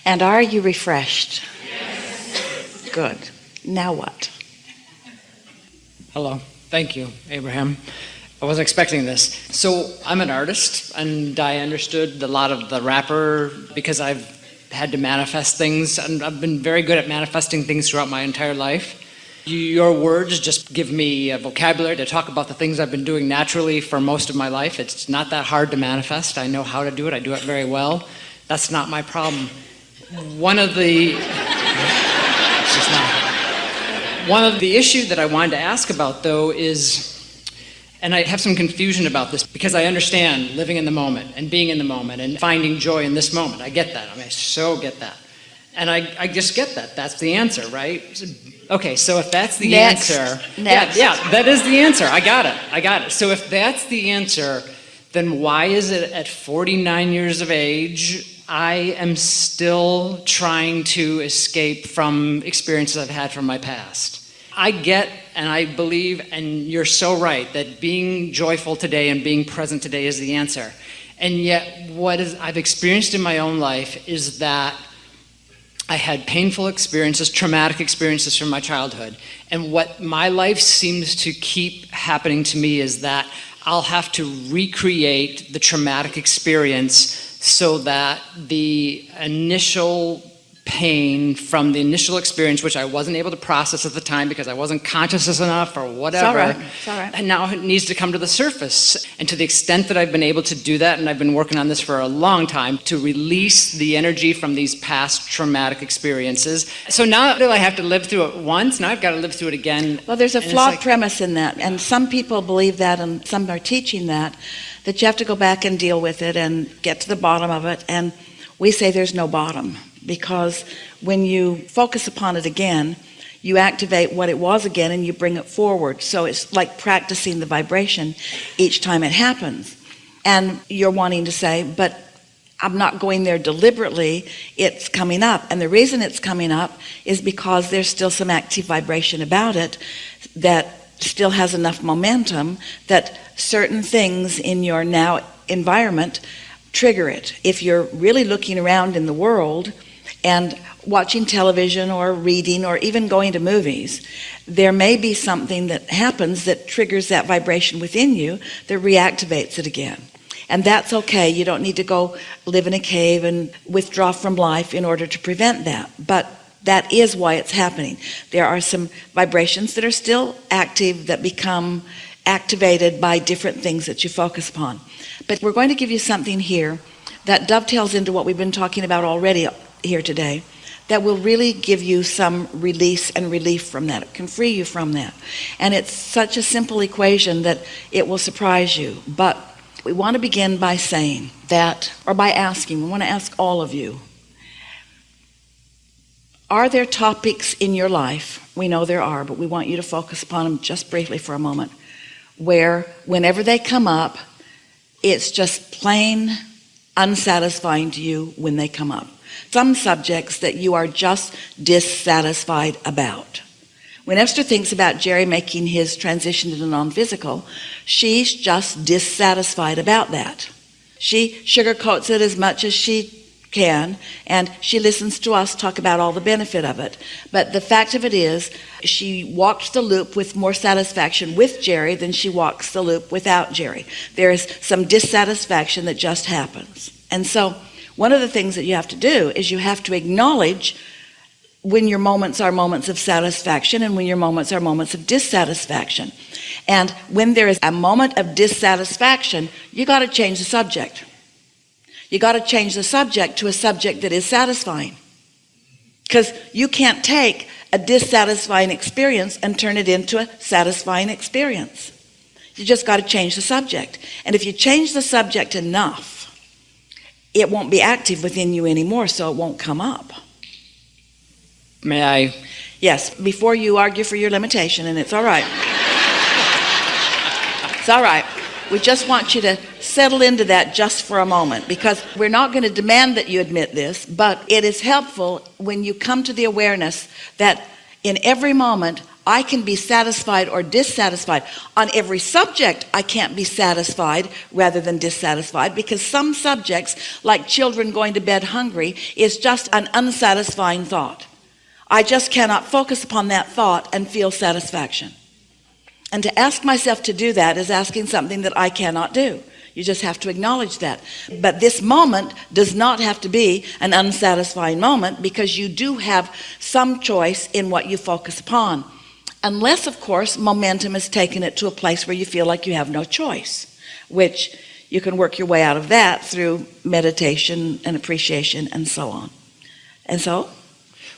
And are you refreshed? Yes. Good. Now what? Hello. Thank you, Abraham. I wasn't expecting this. So I'm an artist, and I understood a lot of the rapper because I've had to manifest things, and I've been very good at manifesting things throughout my entire life. Your words just give me a vocabulary to talk about the things I've been doing naturally for most of my life. It's not that hard to manifest. I know how to do it. I do it very well. That's not my problem. One of the issues that I wanted to ask about, though, is, and I have some confusion about this because I understand living in the moment and being in the moment and finding joy in this moment. I get that. I so get that. And I just get that. That's the answer, right? Okay, so if that's the answer... Next. Yeah, that is the answer. I got it. So if that's the answer, then why is it at 49 years of age, I am still trying to escape from experiences I've had from my past? I get and I believe, and you're so right, that being joyful today and being present today is the answer. And yet what I've experienced in my own life is that I had painful experiences, traumatic experiences from my childhood. And what my life seems to keep happening to me is that I'll have to recreate the traumatic experience so that the initial pain from the initial experience, which I wasn't able to process at the time because I wasn't conscious enough or whatever. It's all right. And now it needs to come to the surface. And to the extent that I've been able to do that, and I've been working on this for a long time, to release the energy from these past traumatic experiences. So now that I have to live through it once, now I've got to live through it again. Well, there's a flawed premise in that, and some people believe that, and some are teaching that you have to go back and deal with it and get to the bottom of it. And we say there's no bottom, because when you focus upon it again, you activate what it was again and you bring it forward. So it's like practicing the vibration each time it happens. And you're wanting to say, but I'm not going there deliberately, it's coming up. And the reason it's coming up is because there's still some active vibration about it that still has enough momentum that certain things in your now environment trigger it. If you're really looking around in the world and watching television or reading or even going to movies, there may be something that happens that triggers that vibration within you that reactivates it again. And that's okay. You don't need to go live in a cave and withdraw from life in order to prevent that. But that is why it's happening. There are some vibrations that are still active that become activated by different things that you focus upon. But we're going to give you something here that dovetails into what we've been talking about already here today, that will really give you some release and relief from that. It can free you from that. And it's such a simple equation that it will surprise you. But we want to begin by saying that, or by asking, we want to ask all of you, are there topics in your life, we know there are, but we want you to focus upon them just briefly for a moment, where whenever they come up, it's just plain unsatisfying to you when they come up. Some subjects that you are just dissatisfied about. When Esther thinks about Jerry making his transition to the non-physical, she's just dissatisfied about that. She sugarcoats it as much as she can, and she listens to us talk about all the benefit of it. But the fact of it is, she walks the loop with more satisfaction with Jerry than she walks the loop without Jerry. There is some dissatisfaction that just happens. And so one of the things that you have to do is you have to acknowledge when your moments are moments of satisfaction and when your moments are moments of dissatisfaction. And when there is a moment of dissatisfaction, you got to change the subject. You got to change the subject to a subject that is satisfying. Because you can't take a dissatisfying experience and turn it into a satisfying experience. You just got to change the subject. And if you change the subject enough, it won't be active within you anymore, so it won't come up. May I? Yes, before you argue for your limitation, and it's all right. It's all right. We just want you to settle into that just for a moment, because we're not going to demand that you admit this, but it is helpful when you come to the awareness that in every moment I can be satisfied or dissatisfied. On every subject, I can't be satisfied rather than dissatisfied, because some subjects, like children going to bed hungry, is just an unsatisfying thought. I just cannot focus upon that thought and feel satisfaction. And to ask myself to do that is asking something that I cannot do. You just have to acknowledge that. But this moment does not have to be an unsatisfying moment, because you do have some choice in what you focus upon. Unless, of course, momentum has taken it to a place where you feel like you have no choice, which you can work your way out of that through meditation and appreciation and so on. And so?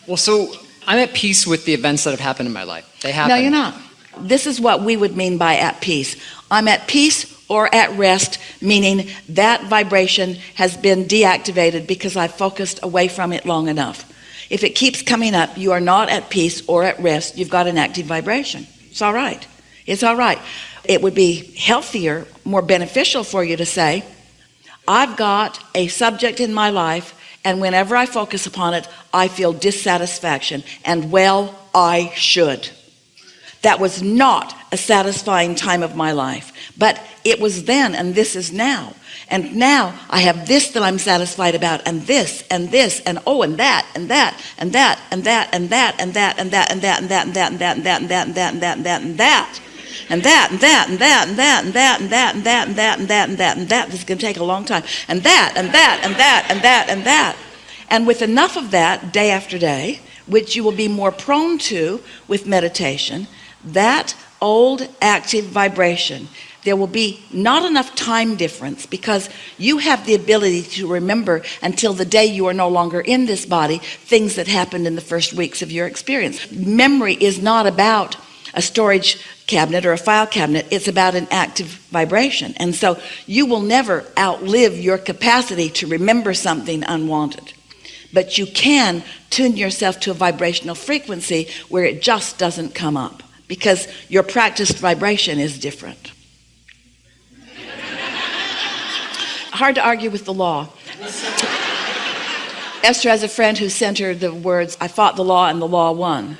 Well, so I'm at peace with the events that have happened in my life. They happen. No, you're not. This is what we would mean by at peace. I'm at peace or at rest, meaning that vibration has been deactivated because I've focused away from it long enough. If it keeps coming up, you are not at peace or at rest. You've got an active vibration. It's all right. It's all right. It would be healthier, more beneficial for you to say, I've got a subject in my life, and whenever I focus upon it, I feel dissatisfaction, and well, I should. That was not a satisfying time of my life, but it was then, and this is now. And now I have this that I'm satisfied about, and this, and this, and oh, and that, and that, and that, and that, and that, and that, and that, and that, and that, and that, and that, and that, and that, and that, and that, and that, and that. And that, and that, and that, and that, and that, and that, and that, and that, and that, and that, and that. This is going to take a long time. And that, and that, and that, and that, and that. And with enough of that, day after day, which you will be more prone to with meditation, that old active vibration, there will be not enough time difference, because you have the ability to remember until the day you are no longer in this body things that happened in the first weeks of your experience. Memory is not about a storage cabinet or a file cabinet. It's about an active vibration. And so you will never outlive your capacity to remember something unwanted. But you can tune yourself to a vibrational frequency where it just doesn't come up, because your practiced vibration is different. Hard to argue with the law. Esther has a friend who sent her the words, I fought the law and the law won.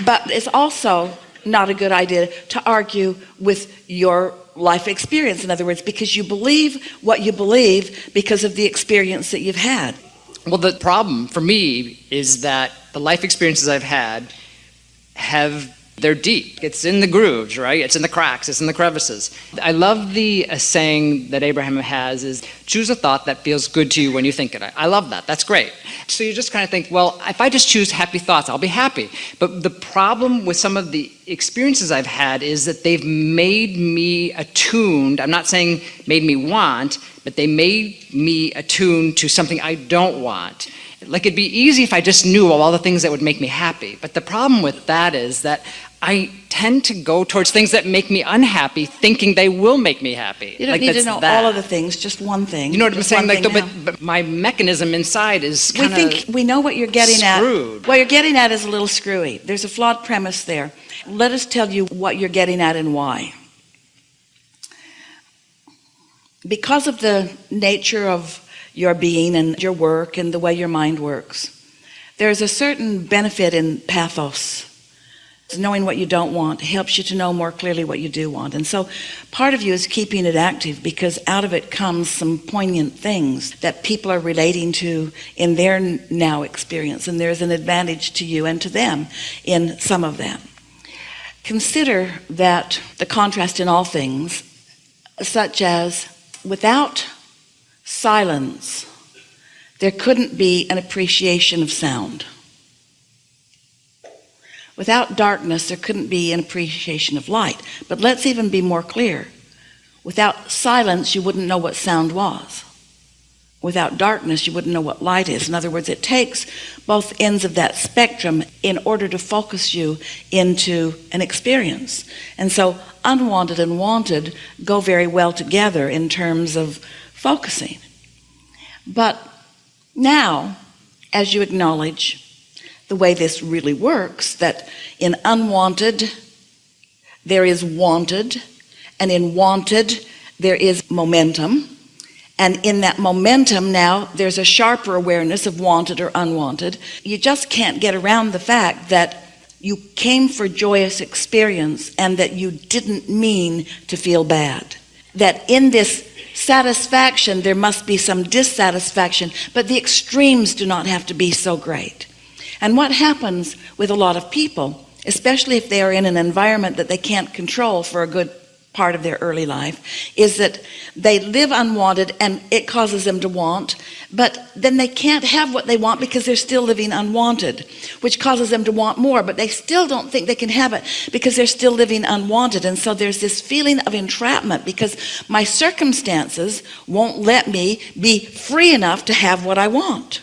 But it's also not a good idea to argue with your life experience. In other words, because you believe what you believe because of the experience that you've had. Well, the problem for me is that the life experiences I've had they're deep. It's in the grooves, right? It's in the cracks, it's in the crevices. I love the saying that Abraham has is, choose a thought that feels good to you when you think it. I love that. That's great. So you just kind of think, well, if I just choose happy thoughts, I'll be happy. But the problem with some of the experiences I've had is that they've made me attuned. I'm not saying made me want, but they made me attuned to something I don't want. Like, it'd be easy if I just knew all the things that would make me happy. But the problem with that is that I tend to go towards things that make me unhappy, thinking they will make me happy. You don't need to know all of the things, just one thing. You know what I'm saying? Like, but but my mechanism inside is kind of we think we know what you're getting screwed. at. What you're getting at is a little screwy. There's a flawed premise there. Let us tell you what you're getting at and why. Because of the nature of your being and your work and the way your mind works, there's a certain benefit in pathos. Knowing what you don't want helps you to know more clearly what you do want. And so part of you is keeping it active, because out of it comes some poignant things that people are relating to in their now experience, and there's an advantage to you and to them in some of that. Consider that the contrast in all things, such as without silence, there couldn't be an appreciation of sound. Without darkness, there couldn't be an appreciation of light. But let's even be more clear. Without silence, you wouldn't know what sound was. Without darkness, you wouldn't know what light is. In other words, it takes both ends of that spectrum in order to focus you into an experience. And so unwanted and wanted go very well together in terms of focusing. But now, as you acknowledge the way this really works, that in unwanted there is wanted, and in wanted there is momentum, and in that momentum now there's a sharper awareness of wanted or unwanted. You just can't get around the fact that you came for joyous experience and that you didn't mean to feel bad. That in this satisfaction there must be some dissatisfaction, but the extremes do not have to be so great. And what happens with a lot of people, especially if they are in an environment that they can't control for a good part of their early life, is that they live unwanted and it causes them to want, but then they can't have what they want because they're still living unwanted, which causes them to want more, but they still don't think they can have it because they're still living unwanted. And so there's this feeling of entrapment because my circumstances won't let me be free enough to have what I want.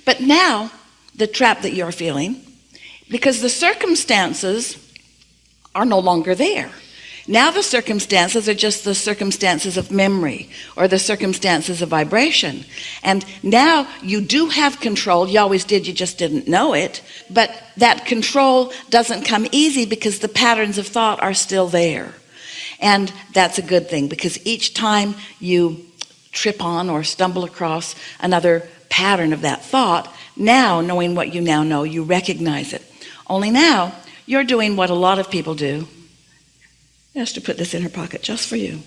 But now the trap that you're feeling, because the circumstances are no longer there. Now the circumstances are just the circumstances of memory or the circumstances of vibration. And now you do have control. You always did, you just didn't know it. But that control doesn't come easy because the patterns of thought are still there. And that's a good thing, because each time you trip on or stumble across another pattern of that thought, now knowing what you now know, you recognize it. Only now you're doing what a lot of people do. Esther put this in her pocket just for you.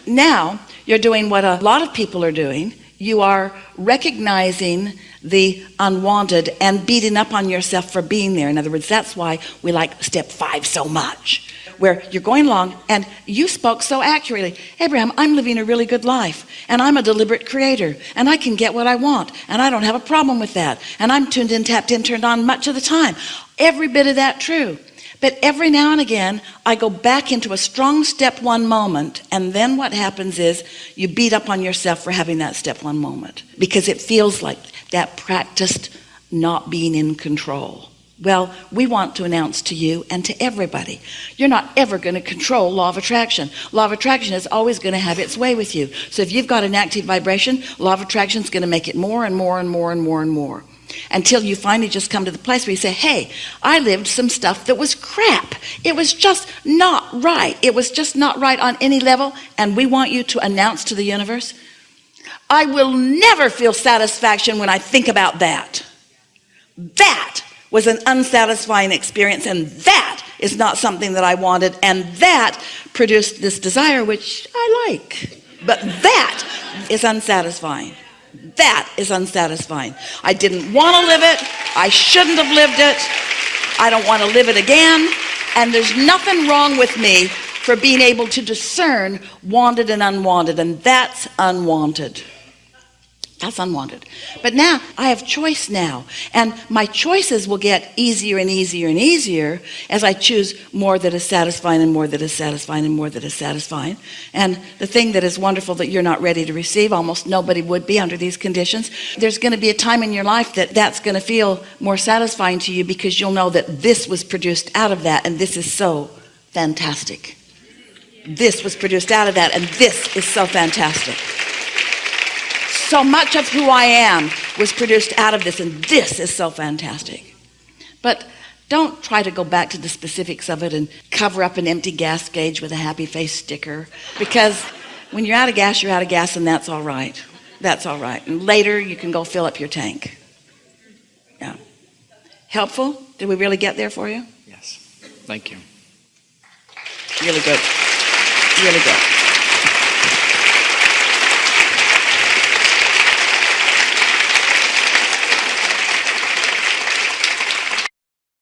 Now you're doing what a lot of people are doing. You are recognizing the unwanted and beating up on yourself for being there. In other words, that's why we like step 5 so much, where you're going along and you spoke so accurately. Abraham, I'm living a really good life and I'm a deliberate creator and I can get what I want and I don't have a problem with that. And I'm tuned in, tapped in, turned on much of the time. Every bit of that true. But every now and again, I go back into a strong step 1 moment, and then what happens is you beat up on yourself for having that step 1 moment because it feels like that practiced not being in control. Well, we want to announce to you and to everybody, you're not ever going to control law of attraction. Law of attraction is always going to have its way with you. So if you've got an active vibration, law of attraction is going to make it more and more and more and more and more. Until you finally just come to the place where you say, hey, I lived some stuff that was crap. It was just not right. It was just not right on any level. And we want you to announce to the universe, I will never feel satisfaction when I think about that. That was an unsatisfying experience, and that is not something that I wanted, and that produced this desire, which I like. But that is unsatisfying. That is unsatisfying. I didn't want to live it. I shouldn't have lived it. I don't want to live it again. And there's nothing wrong with me for being able to discern wanted and unwanted. And that's unwanted. That's unwanted. But now I have choice now. And my choices will get easier and easier and easier as I choose more that is satisfying and more that is satisfying and more that is satisfying. And the thing that is wonderful that you're not ready to receive, almost nobody would be under these conditions, there's going to be a time in your life that that's going to feel more satisfying to you because you'll know that this was produced out of that, and this is so fantastic. This was produced out of that, and this is so fantastic. So much of who I am was produced out of this, and this is so fantastic. But don't try to go back to the specifics of it and cover up an empty gas gauge with a happy face sticker, because when you're out of gas, you're out of gas, and that's all right. That's all right. And later, you can go fill up your tank. Yeah. Helpful? Did we really get there for you? Yes. Thank you. Really good. Really good.